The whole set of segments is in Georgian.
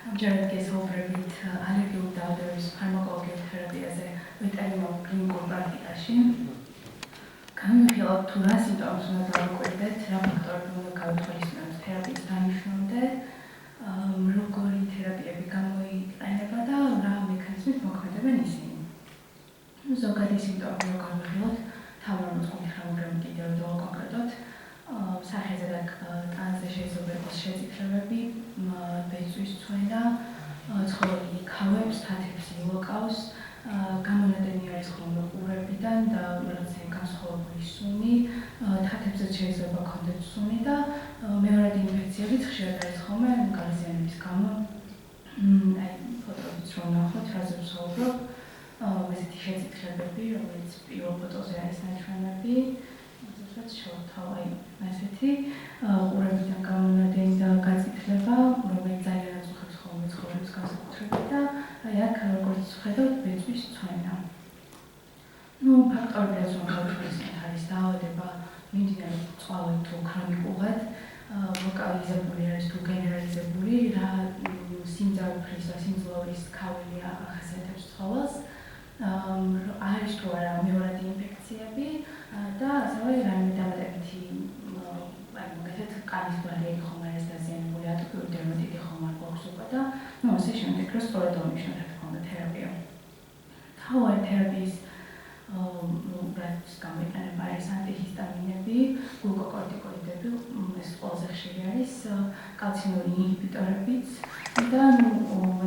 ამჯერად გესაუბრებით ალერგიულ დაავადების ფარმაკოლოგიურ თერაპიაზე ვეტერინარ კლინიკურ პრაქტიკაში. განვიხილავთ თუ რა სიმპტომებს უნდა დავაკვირდეთ, რა ფაქტორები უნდა გავითვალისწინოთ თერაპიის დანიშნამდე, როგორი თერაპიები გამოიყენება და რა მექანიზმით მოქმედებენ ისინი. ზოგადი სიმპტომები რო განვიხილოთ, თავმოყრით ჰრამოგრამი კიდევ კონკრეტულად სახეზე და ტანზე შეიძლება იყოს შეწითლებები, ბეწვის ცვენა, ცხოველი ქავებს, თათებს ილოკავს, გამონადენი არის ხოლმე ყურებიდან და რაღაცა განსხვავებული სუნი, თათებზეც შეიძლება ქონდეთ სუნი და მეორადი ინფექციებიც ხშირად არის ხოლმე გაზიანების გამო. აი ფოტოებიც რომ ნახოთ, რაზე ვსაუბრობ, ესეთი შეწითლებები, რომელიც პირველ ფოტოზე არის ნაჩვენები. შორთავი ასეთი ყურებიდან გამონადენი და გაწითლება, რომელიც ძალიან აწუხებს ხოლმე ცხოველის განსაკუთრებით და აი აქ როგორც ხედავთ, ბეწვის ცვენა. ფაქტორები რაც უნდა გავიხსენოთ არის დაავადება მიმდინარე წყალით თუ ქრონიკულად, ლოკალიზებული არის თუ გენერალიზებული, რა სიმძლავრის და სიმძლავრის ქავილი ახასიათებს ცხოველს. არის თუ არა მეორადი ინფექციები და ასევე რაიმე დამატებითი მაგალითად კანის ბარიერი ხომ არის დაზიანებული, ატოპიური დერმატიტი ხომ არ გვაქვს უკვე და ასე შემდეგ, რომ სწორად აღნიშნოთ რა თქმა უნდა თერაპია. თავარი თერაპიის რაც გამოიყენება არის ანტიჰისტამინები, გლუკოკორტიკოიდები, ეს ყველაზე ხშირი არის, კალციუმური ინჰიბიტორებიც და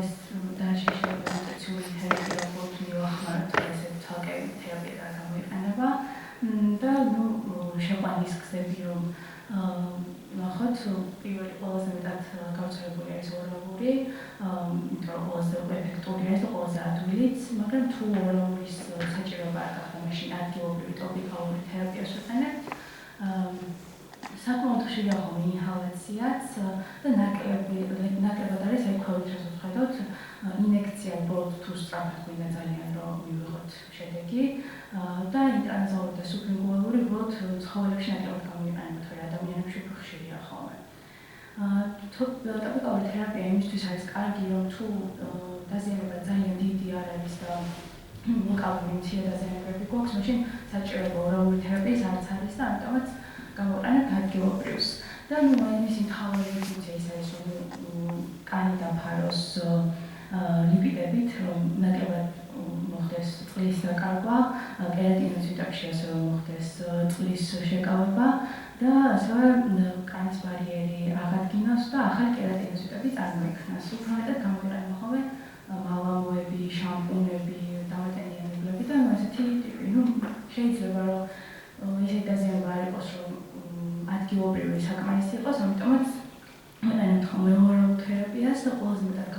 ეს დაშიშება ინფექციური თერაპია როგორც მივახმაროთ ესე თალკე თერაპია გამოიყენება და შეყვანის გზები რომ ნახოთ, პირველი ყველაზე მეტად გავრცელებული არის ორალური, იმიტომ რომ ყველაზე ეფექტური არის და ყველაზე ადვილიც, მაგრამ თუ ორალურის საჭიროება არ გახდა, მაშინ ადგილობრივი ტროპიკალური თერაპიას ვიყენებთ. საკმაოდ ხშირია ხოლმე ინჰალაციაც და ნაკლებად არის აი ქვევით რასაც ვხედავთ, ინექცია უბრალოდ თუ სწრაფად გვინდა ძალიან რომ მივიღოთ შედეგი და ინტრანაზალური და სუბლინგუალური უბრალოდ ცხოველებში ნაკლებად გამოიყენება, თორე ადამიანებში უფრო ხშირია ხოლმე. ტროპიკალური თერაპია იმისთვის არის კარგი, რომ თუ დაზიანება ძალიან დიდი არ არის და ლოკალური მცირე დაზიანებები გვაქვს, მაშინ საჭიროება ორალური თერაპიის არც არის და ამიტომაც გავაყენებთ ადგილობრივს. და მისი მთავარი ფუნქცია ის არის, რომ კანი დაფაროს ლიპიდებით, რომ ნაკლებად მოხდეს წყლის დაკარგვა, კერატინოციტებში ასევე მოხდეს წყლის შეკავება და ასევე კანის ბარიერი აღადგინოს და ახალი კერატინოციტები წარმოიქმნას. უფრო მეტად გამოიყენება ხოლმე მალამოები, შამპუნები, დამატენიანებლები და ასეთი ტიპი. შეიძლება რომ ისეთი დაზიანება არ იყოს, რომ ადგილობრივი საკმარისი იყოს, ამიტომაც ვიყენებთ ხოლმე ორალურ თერაპიას და ყველაზე მეტად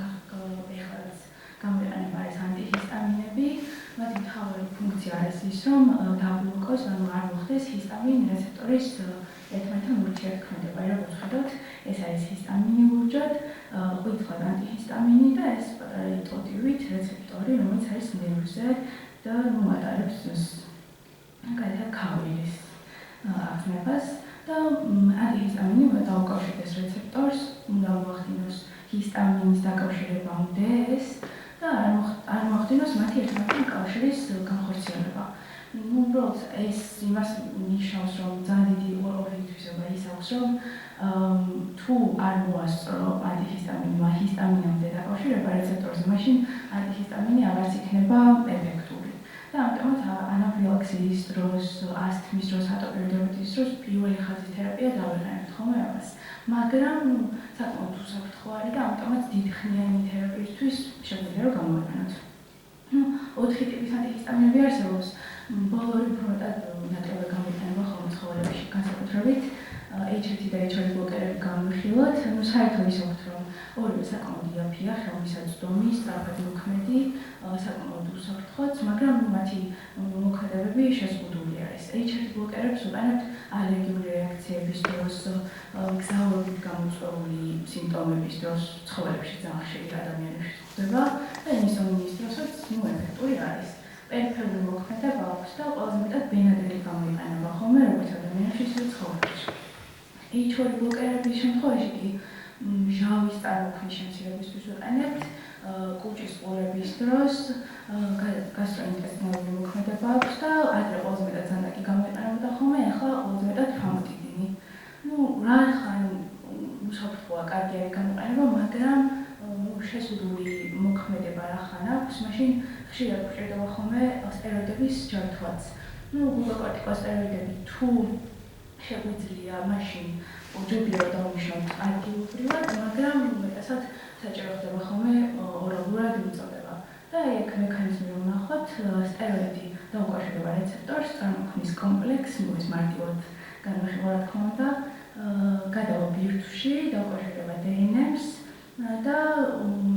ეხლაც გამოიყენება არის ანტიჰისტამინები. მათი მთავარი ფუნქცია არის ის, რომ დაგლუკოს, ანუ არ მოხდეს ჰისტამინ რეცეპტორის ერთმანეთთან ურთიერთქმედება. როგორც ხედავთ, ეს არის ჰისტამინი ლურჯად, ყვითლად ანტიჰისტამინი და ეს პატარა იტოდივით რეცეპტორი, რომელიც არის ნერვზე და ატარებს მაგალითად ქავილის აღქმებას და ანტიჰისტამინი უნდა დაუკავშირდეს რეცეპტორს, უნდა მოახდინოს ჰისტამინის დაკავშირებამდე ეს და არ მოახდინოს მათი ერთმანეთთან კავშირის განხორციელება. უბრალოდ ეს იმას ნიშნავს, რომ ძალიან დიდი ორგანიზმისება ის აქვს, რომ თუ არ მოასწრო ანტიჰისტამინმა ჰისტამინამდე დაკავშირება რეცეპტორზე, მაშინ ანტიჰისტამინი აღარც იქნება ეფექტური. და ამიტომაც ანაფილაქსიის დროს, ასთმის დროს, ატოპიური დერმატიტის დროს პირველი ხაზის თერაპია დავიყენებთ ხოლმე ამას. მაგრამ საკმაოდ უსაფრთხოა და ამიტომაც დიდხნიანი თერაპიისთვის შეგვიძლია რომ გამოიყენოთ. 4 ტიპის ანტიჰისტამინები არსებობს. բոլორი უფრო მეტად ნაკლებად გამოიყენება ხოლმე ცხოველებში, განსაკუთრებით H1 და H2 ბლოკერები განვიხილოთ. საერთოდ ის აქვს, რომ ორივე საკმაოდ იაფია, ხელმისაწვდომი, სწრაფად მოქმედი, საკმაოდ უსაფრთხოც, მაგრამ მათი მოქმედებები შეზღუდული არის. H1 ბლოკერებს ვიყენებთ ალერგიული რეაქციების დროს, გზავრობით გამოწვეული სიმპტომების დროს, ცხოველებში ძალიან ხშირი ადამიანებში ხდება და ინსულინის დროსაც ეფექტური არის. პერიფერიული მოქმედება აქვს და ყველაზე მეტად ბენადრელი გამოიყენება ხოლმე როგორც ადამიანებში, ისე ცხოველებში. H2 ბლოკერების შემთხვევაში კი ჟავის წარმოქმნის შემცირებისთვის ვიყენებთ, კუჭის ყურების დროს გასტროინტესტინალური მოქმედება აქვს და ადრე ყველაზე მეტად ზანაკი გამოიყენებოდა ხოლმე, ახლა ყველაზე მეტად ფამოტიდინი. რა ახლა უსაფრთხოა, კარგი არის გამოყენება, მაგრამ შესუდული მოქმედება რა ხან აქვს, მაშინ ხშირად გვჭირდება ხოლმე სტეროიდების ჯართვაც. გლუკოკორტიკოსტეროიდები თუ შეგვიძლია, მაშინ უჯობია დავნიშნოთ ადგილობრივად, მაგრამ უმეტესად საჭირო ხდება ხოლმე ორალურად მიწოდება. და ეგ მექანიზმი რომ ნახოთ, სტეროიდი დაუკავშირდება რეცეპტორს, წარმოქმნის კომპლექსს, მოის მარტივად განვიხილვა რა თქმა უნდა, გადავა ბირთვში, დაუკავშირდება DNF-ს და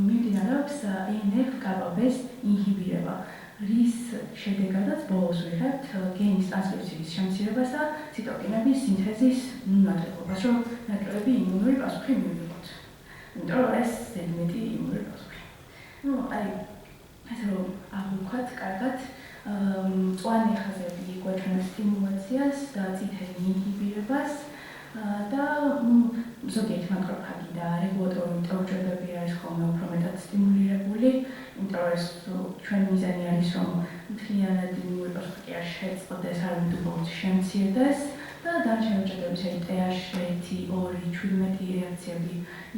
მიმდინარეობს ENF-კაბაბეს ინჰიბირება, რის შედეგადაც ბოლოს ვიღებთ გენის ტრანსკრიფციის შემცირებას და ციტოკინების სინთეზის ნაკლებობას, რომ ნაკლებები იმუნური პასუხი მივიღოთ. იმიტომ რომ ეს ზედმეტი იმუნური პასუხი. ასე რომ აღვქვათ კარგად, მწვანე ხაზები გვაჩვენებს სტიმულაციას და წითელი ინჰიბირებას და ზოგიერთი მაკროფაგი და რეგულატორული მტოვრჯებები არის ხოლმე უფრო მეტად სტიმულირებული, იმიტომ რომ ეს ჩვენ მიზანი არის, რომ მთლიანად იმუნური პასუხი კი არ შეწყდეს, არამედ უბრალოდ შემცირდეს და დანარჩენი უჯრედების TH1, 2, 17 რეაქციები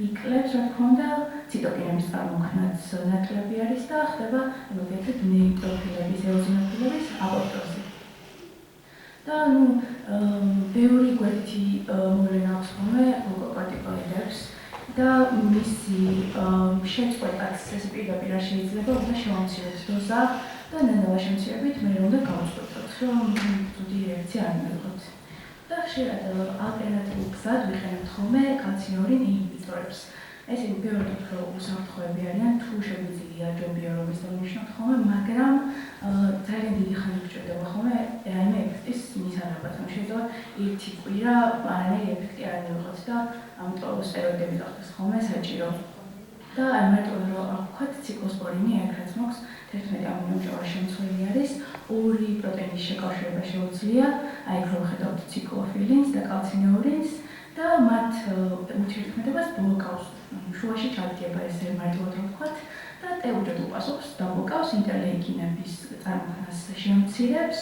იკლებს, რა თქმა უნდა, ციტოკინების წარმოქმნაც ნაკლები არის და ხდება ეგრეთ ნეიტროფილების, ეოზინოფილების აპოპტოზი. და ბევრი გვერდითი მოვლენა აქვს ხოლმე გლუკოკორტიკოიდებს და მისი შეწყვეტაც ეს პირდაპირ არ შეიძლება, უნდა შევამციროთ დოზა და ნანავა შემცირებით მე უნდა გავუწყვეტოთ, რომ ზუდი რეაქცია არ მივიღოთ. და ხშირად ალტერნატიულ გზად ვიყენებთ ხოლმე კალციუმური ინჰიბიტორებს. ესენი ბევრად უფრო უსაფრთხოები არიან, თუ შეგვიძლია ჯობიარობის დავნიშნოთ ხოლმე, მაგრამ ძალიან დიდი ხანი გვჭირდება ხოლმე რაიმე ეფექტის მისაღებად, რომ შეიძლება ერთი კვირა არანაირი ეფექტი არ მივიღოთ და ამიტომ სტეროიდები გახდეს ხოლმე საჭირო. და მარტო რომ აღვქვათ ციკლოსპორინი, ეგ რაც მოქვს 11 ამინომჟავა შემცვლელი არის, 2 პროტეინის შეკავშირება შეუძლია, აი რომ ხედავთ ციკლოფილინს და კალცინეურინს და მათ ურთიერთქმედებას ბლოკავს. შუაში ჩადგება ესე მარტივად რომ ვთქვათ და ტეუჯად უპასუხს დაბლოკავს ინტერლეიკინების წარმოქმნას შემცირებს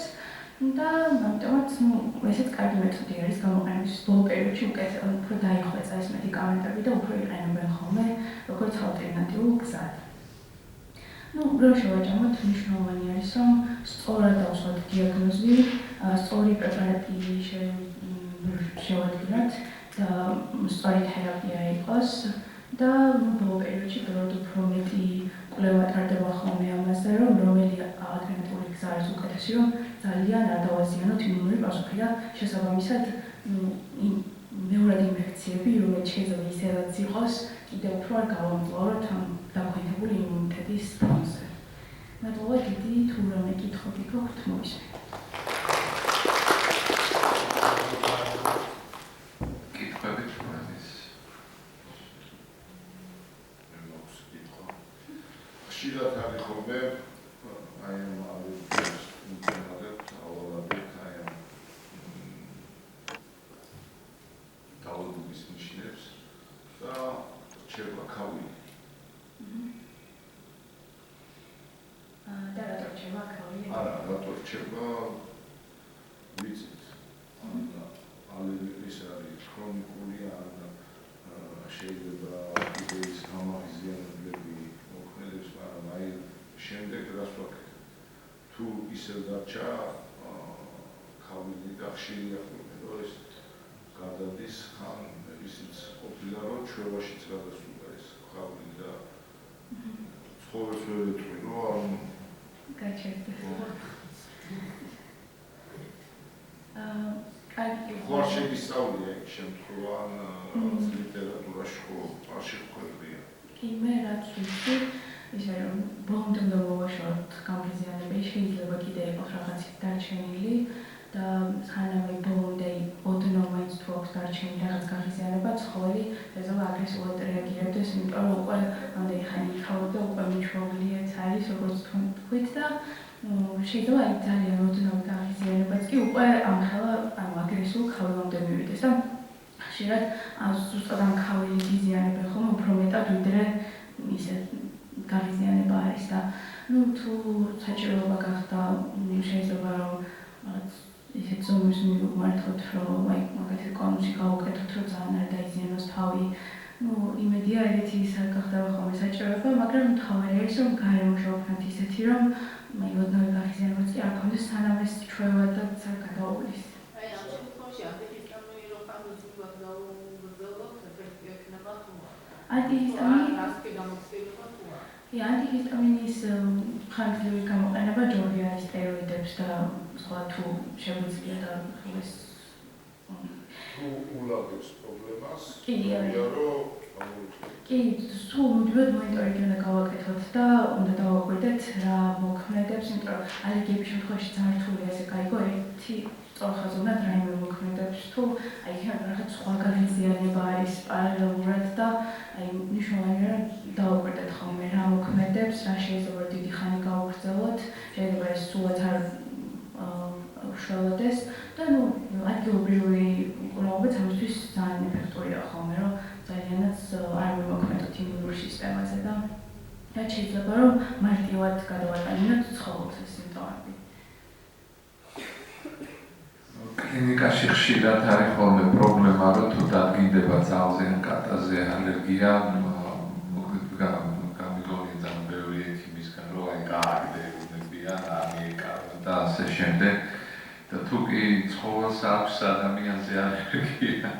და ამიტომაც ესეც კარგი მეთოდი არის გამოყენების ბოლო პერიოდში უფრო დაიხვეწა ეს მედიკამენტები და უფრო იყენებენ ხოლმე როგორც ალტერნატიულ გზად. რომ შევაჯამოთ, მნიშვნელოვანი არის რომ სწორად დავსვათ დიაგნოზი, სწორი პრეპარატი შევადგინოთ და სწორი თერაპია იყოს და ბოლო პერიოდში ბევრად უფრო მეტი კვლევა ტარდება ხოლმე ამაზე, რომ რომელი ალტერნატიული გზა არის უკეთესი, რომ ძალიან არ დავაზიანოთ იმუნური პასუხი და შესაბამისად მეორად ინფექციები, რომელიც შეიძლება ისედაც იყოს, კიდევ უფრო არ გავამძლავროთ ამ დაქვეითებული იმუნიტეტის ფონზე. მადლობა დიდი, თუ რამე კითხვები გაქვთ, მოვისმენთ. კითხვები ხშირად არის ხოლმე აი ამ ინტერნეტად ავალადეთ აი ამ დაავადების ნიშნებს და რჩება ქავილი. და რატო რჩება ქავილი? არა, რატო რჩება ვიცით. ალერგიის არის ქრონიკული ან შეიძლება იდეის გამაღიზიანებლები მოქმედებს, მაგრამ აი შემდეგ რას ვაკეთებ? თუ ისევ დარჩა ქავილი და ხშირია ხოლმე, რომ ეს გადადის ხან ისიც ყოფილა, რომ ჩვევაშიც გადასულა ეს ქავილი და ცხოვრებს ვერ ეტყვი, რომ გაჩერდა. ხوار შეგისწავლია ეგ შემთხვევა ან ლიტერატურაში ხო არ შეხვედრია. კი, მე რაც ვიცი, ისე რომ ბოლომდე უნდა მოვაშოროთ გამღიზიანებელი, შეიძლება კიდე იყოს რაღაცით დარჩენილი და სანამ ბოლომდე ოდნავ მაინც თუ აქვს დარჩენილი რაღაც გამღიზიანება, ცხოველი ეზოლა აგრესიულად რეაგირებს, იმიტომ რომ უკვე ამდენი ხანი იქაურა და უკვე მიშვეულიაც არის, როგორც თქვით და შეიძლება აი ძალიან ოდნავ გამღიზიანებაც კი უკვე ამხელა აგრესიულ ქავილამდე მივიდეს და ხშირად ზუსტად ამ ქავილი გიზიანებენ ხოლმე უფრო მეტად ვიდრე ისე გაღიზიანება არის და თუ საჭიროება გახდა შეიძლება რომ ისეთ ზომის მივმართოთ რომ მაგათი კონუსი გავუკეთოთ რომ ძალიან არ დაიზიანოს თავი იმედია ეგეთი ის არ გახდება ხოლმე საჭიროება მაგრამ თავი არის რომ გარემოშოვხდეთ ისეთი რომ ოდნავ გაღიზიანებაც კი არ ქონდეს სანამ ეს ჩვევა და გადაუვლის აი ამ შემთხვევაში ანტიჰისტამინი რო ხანდაზმულად გაუგრძელოთ ეფექტი ექნება თუ ანტიჰისტამინის ხანგრძლივი გამოყენება ჯობია არის სტეროიდებს და სხვა თუ შეგვიძლია და ეს ულაგებს პრობლემას კი კი სულ მუდმივად მონიტორინგი უნდა გავაკეთოთ და უნდა დავაკვირდეთ რა მოქმედებს იმიტომ რომ ალერგიების შემთხვევაში ძალიან რთულია ესე გაიგო ერთი სწორხაზოვნად რაიმე მოქმედებს თუ აი რაღაც სხვა გაღიზიანება არის პარალელურად და აი მნიშვნელოვანია რომ დავაკვირდეთ ხოლმე რა მოქმედებს რა შეიძლება დიდი ხანი გავაგრძელოთ შეიძლება ეს სულაც არ უშუალოდეს და ადგილობრივი მკურნალობაც ამისთვის ძალიან ეფექტურია ხოლმე რომ ძალიანაც არ მიმოქმედოთ იმუნური სისტემაზე და რაც შეიძლება რომ მარტივად გადავატანოთ ცხოველს ეს სიმპტომები. კლინიკაში ხშირად არის ხოლმე პრობლემა რომ თუ დადგინდება ძალზე ან კატაზე ალერგია გამიგონია ძალიან ბევრი ექიმისგან რომ აი გააგდებია და ასე შემდეგ და თუ კი ცხოველს აქვს ადამიანზე ალერგია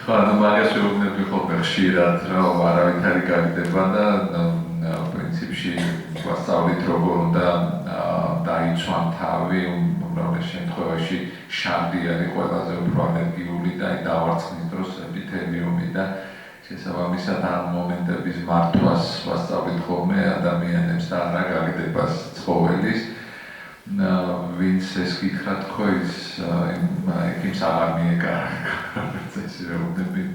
ხო ანუ მაგას ვეუბნები ხოლმე ხშირად რომ არავით არ იგაგდება და პრინციპში ვასწავლით როგორ უნდა დაიცვან თავი უმრავლეს შემთხვევაში შარდი არის ყველაზე უფრო ალერგიული და დავარცხნის დროს ეპითელიუმი და შესაბამისად ამ მომენტების მართვას ვასწავლით ხოლმე ადამიანებს და არა გაგდება ცხოველის ვინც ეს გითხრა თქო ის ექიმს აღარ მიეკარგა ესე ვეუბნები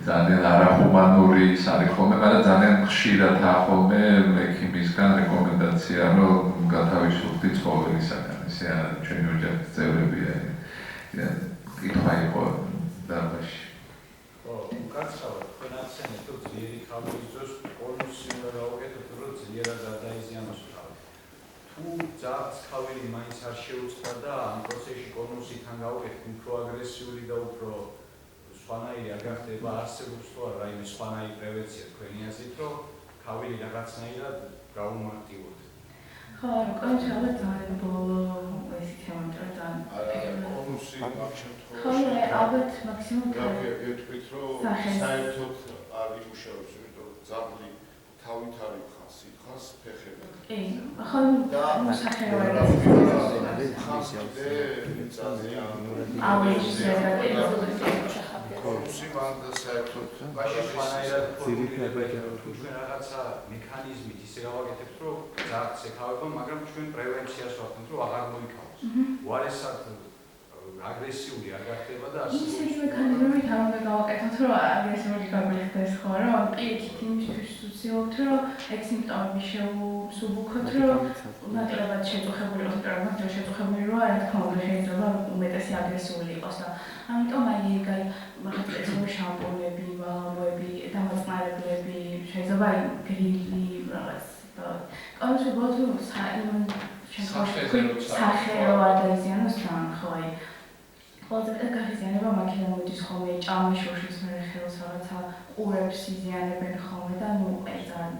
ძალიან არახუმანური ის არის ხოლმე, მაგრამ ძალიან ხშირად ახოლმე ექიმისგან რეკომენდაცია რომ გათავისუფლდით ცხოველისაგან. ესე არის ჩვენი ოჯახის წევრებია. კითხვა იყო დაბაში. ხო, უკაცრავად თქვენაცენეთ თუ ძლიერი ხავის დროს კონუსი უნდა გავაკეთოთ რომ ძლიერად არ დაიზიანოს თავი. თუ ძაც ხავილი მაინც არ შეუწყდა და ამ პროცესში კონუსი თან გავაკეთეთ უფრო აგრესიული და უფრო სხვანაირი არ გახდება არსებობს თუ არა რაიმე სხვანაირი პრევენცია თქვენი აზრით რომ ხავილი რაღაცნაირად გაუმარტივოთ. ხო, კონუსი ალბათ ძალიან ბოლო ეს თემაა ძალიან. კონუსი მაგ შემთხვევაში. ხო, ალბათ მაქსიმუმ ეთქვით რომ საერთოდ არ იმუშავებს, იმიტომ რომ ძაბლი თავით არ იხავს, იხავს ფეხები. კი, ხო, მოსახელოება. კონუსი მანდა საერთოდ სხვანაირად ძირითადად ჩვენ რაღაცა მექანიზმით ისე გავაკეთებთ რომ ძაც ეკავება, მაგრამ ჩვენ პრევენციას ვახდენთ რომ აღარ მოიქავოს. უარესად აგრესიული არ გახდება და ისეთი მექანიზმებით არ უნდა გავაკეთოთ რომ აგრესიული გაგვიხდეს ხო რომ პირიქით იმისთვის ვცდილობთ რომ ეგ სიმპტომები შევსუბუქოთ რომ ნაკლებად შეწუხებული იყოს და მაგრამ შეწუხებული რა თქმა უნდა შეიძლება უმეტესი აგრესიული იყოს და ამიტომ აი რაღაც სპეციალური შამპუნები, მალამოები, დამაწნარებლები შეიძლება აი გრილი რაღაც და კონუსი ბოლოს სახერო არ დაიზიანოს თან ხო აი ყველაზე გაღიზიანება მაქედან მოდის ხოლმე ჭამის შორშის მერე ხელს რაღაცა ყურებს იზიანებენ ხოლმე და ნუ აი ძალიან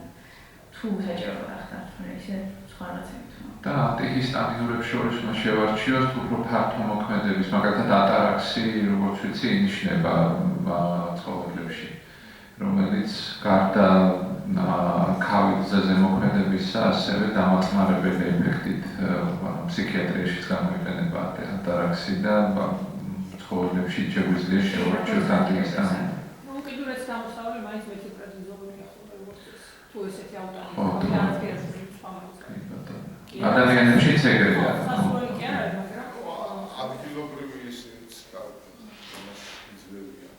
თუ საჭირო გახდათ ისე სხვა რაღაცებით და ანტიჰისტამინურებს შორის უნდა შევარჩიოთ უფრო ფართო მოქმედების მაგალითად ატარაქსი როგორც ვიცი ინიშნება ცხოველებში რომელიც გარდა ქავილზე ზემოქმედებისა ასევე დამაწნარებელი ეფექტით ფსიქიატრიაშიც გამოიყენება ატარაქსი და ცხოველებში შეგვიძლია შევარჩიოთ ანტიჰისტამინი. უკიდურეს გამოსავალი მაინც მეთილპრედნიზოლონია ხოლმე როგორც თუ ესეთი ავტომატი ადამიანებშიც ეგრეა. ადგილობრივი ისიც იძლევია.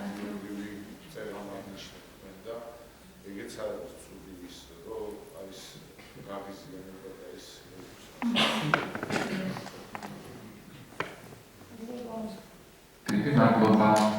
ადგილობრივი წერამანიშნებენ და ეგეც არის ცუდი ის რომ არის გაღიზიანება და ეს საშუალოზე. დიდი მადლობა.